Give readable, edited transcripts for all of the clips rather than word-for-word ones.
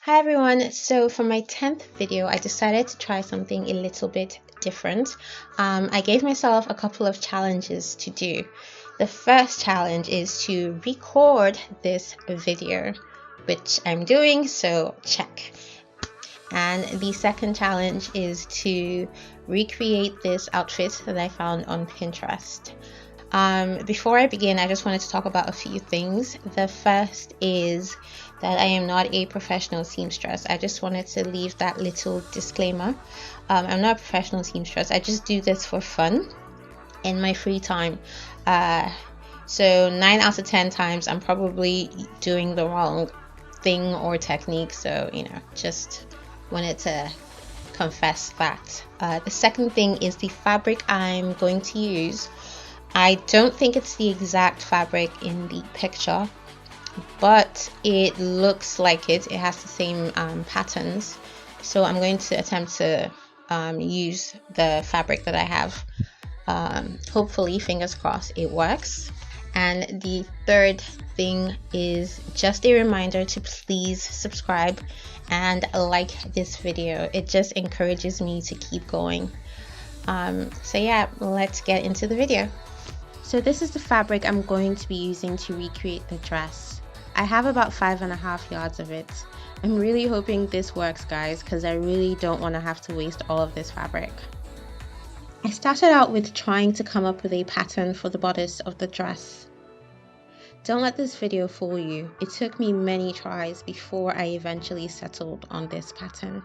Hi everyone, so for my 10th video I decided to try something a little bit different. I gave myself a couple of challenges to do. The first challenge is to record this video, which I'm doing, so check. And the second challenge is to recreate this outfit that I found on Pinterest. Before I begin, I just wanted to talk about a few things. The first is that I am not a professional seamstress. I just wanted to leave that little disclaimer. I'm not a professional seamstress. I just do this for fun in my free time. So 9 out of 10 times I'm probably doing the wrong thing or technique. So, just wanted to confess that. The second thing is the fabric I'm going to use. I don't think it's the exact fabric in the picture, but it looks like it. It has the same patterns. So I'm going to attempt to use the fabric that I have. Hopefully, fingers crossed, it works. And the third thing is just a reminder to please subscribe and like this video. It just encourages me to keep going. So yeah, let's get into the video. So this is the fabric I'm going to be using to recreate the dress. I have about 5.5 yards of it. I'm really hoping this works, guys, because I really don't want to have to waste all of this fabric. I started out with trying to come up with a pattern for the bodice of the dress. Don't let this video fool you. It took me many tries before I eventually settled on this pattern.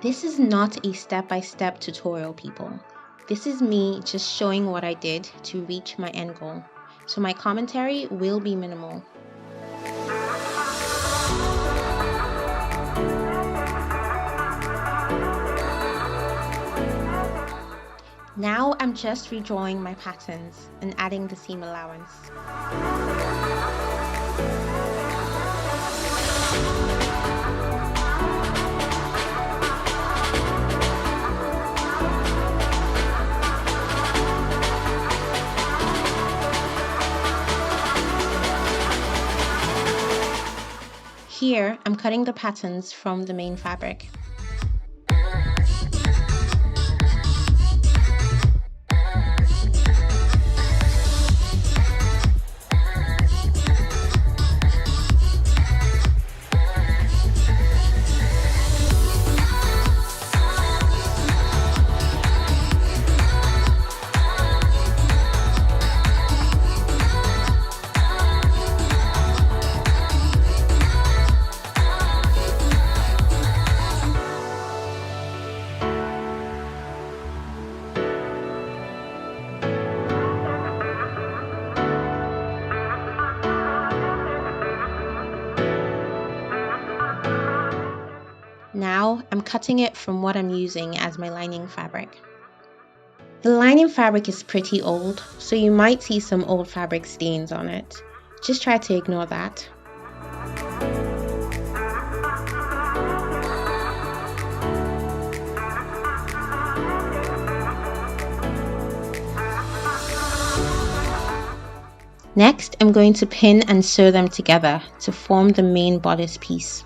This is not a step-by-step tutorial, people. This is me just showing what I did to reach my end goal. So my commentary will be minimal. Now I'm just redrawing my patterns and adding the seam allowance. Here, I'm cutting the patterns from the main fabric. Now I'm cutting it from what I'm using as my lining fabric. The lining fabric is pretty old, so you might see some old fabric stains on it. Just try to ignore that. Next, I'm going to pin and sew them together to form the main bodice piece.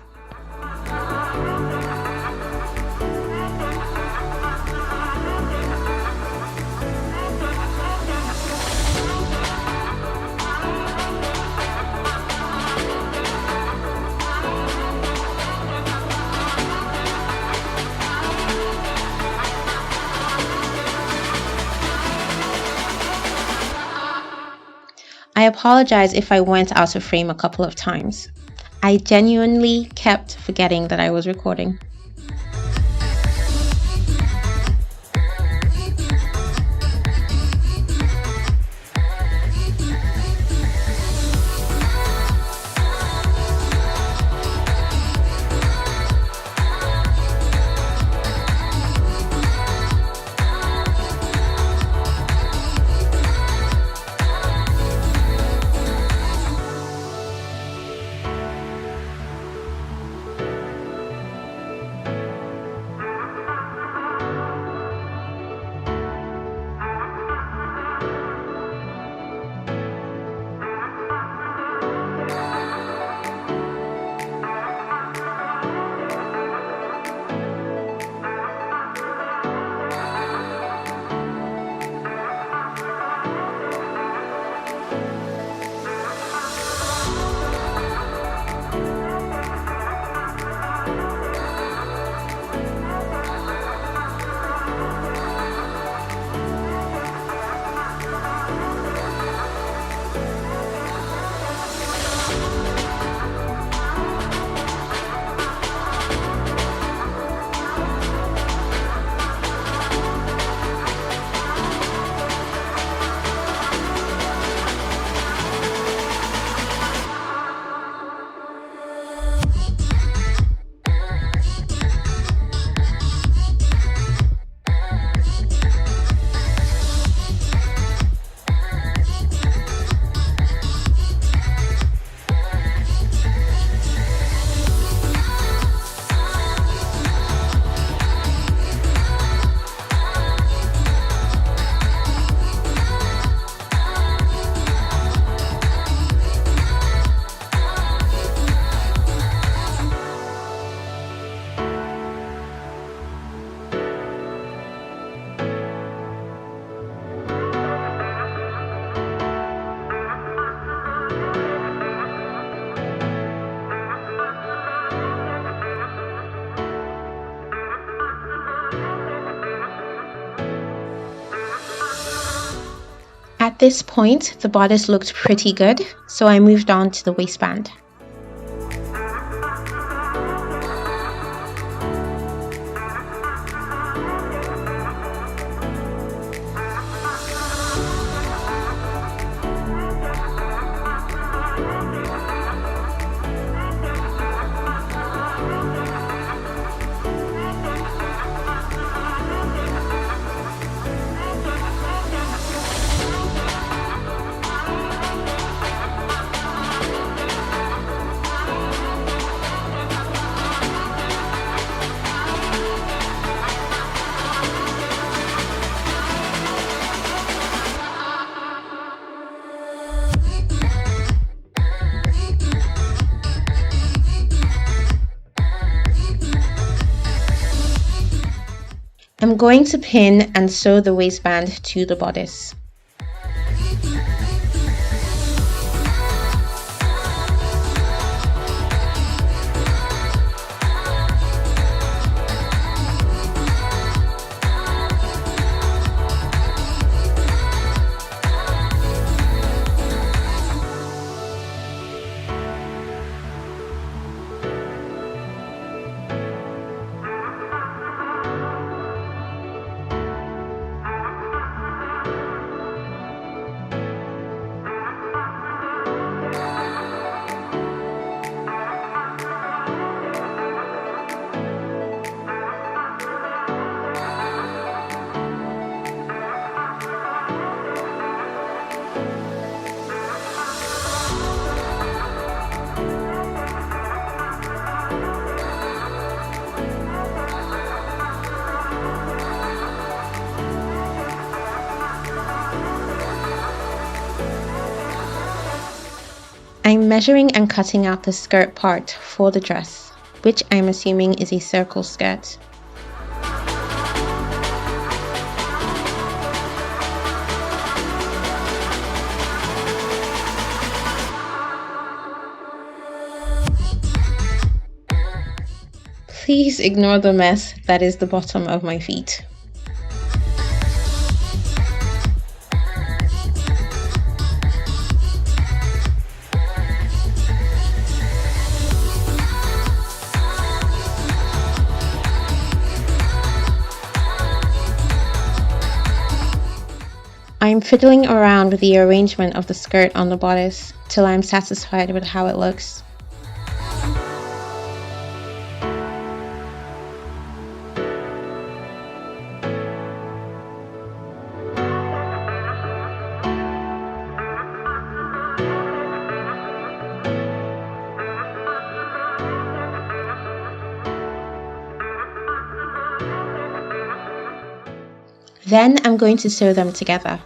I apologize if I went out of frame a couple of times. I genuinely kept forgetting that I was recording. At this point, the bodice looked pretty good, so I moved on to the waistband. I'm going to pin and sew the waistband to the bodice. I'm measuring and cutting out the skirt part for the dress, which I'm assuming is a circle skirt. Please ignore the mess that is the bottom of my feet. I'm fiddling around with the arrangement of the skirt on the bodice till I'm satisfied with how it looks. Then I'm going to sew them together.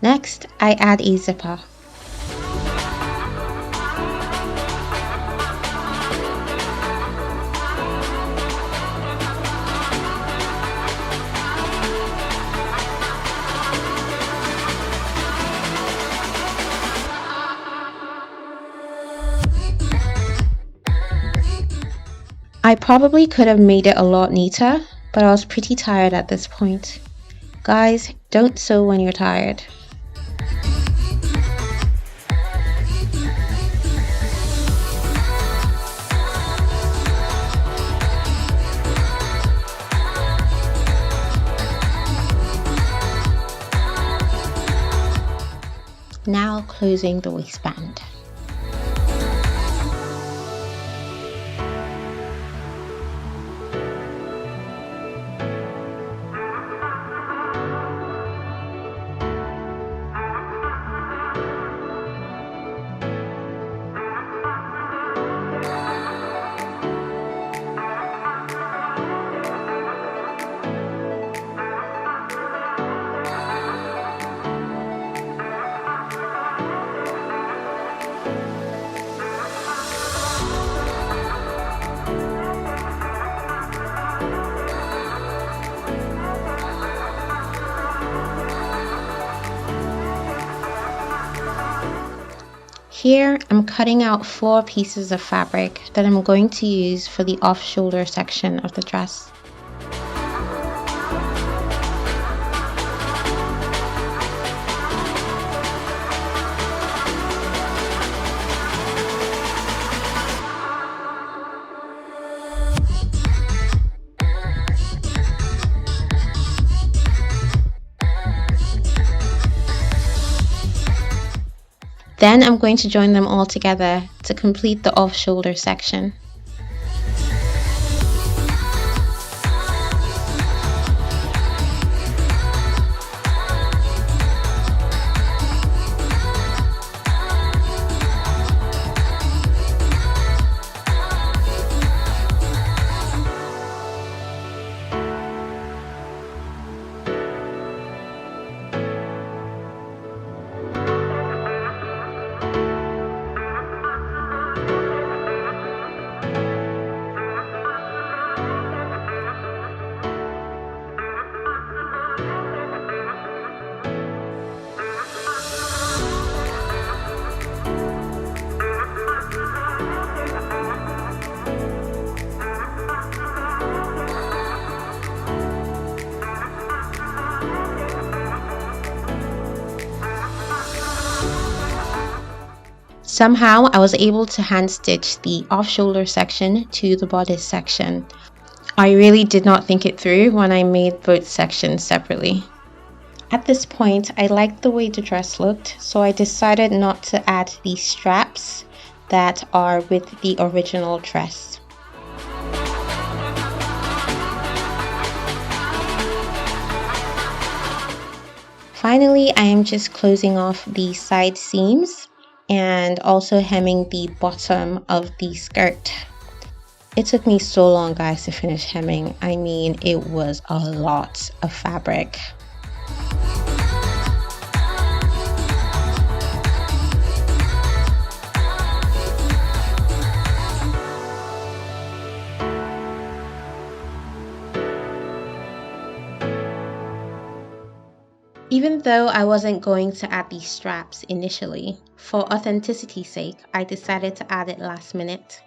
Next, I add a zipper. I probably could have made it a lot neater, but I was pretty tired at this point. Guys, don't sew when you're tired. Now closing the waistband. Here I'm cutting out 4 pieces of fabric that I'm going to use for the off-shoulder section of the dress. Then I'm going to join them all together to complete the off-shoulder section. Somehow I was able to hand stitch the off-shoulder section to the bodice section. I really did not think it through when I made both sections separately. At this point, I liked the way the dress looked, so I decided not to add the straps that are with the original dress. Finally, I am just closing off the side seams and also hemming the bottom of the skirt. It took me so long, guys, to finish hemming. I mean, it was a lot of fabric. Even though I wasn't going to add these straps initially, for authenticity's sake, I decided to add it last minute.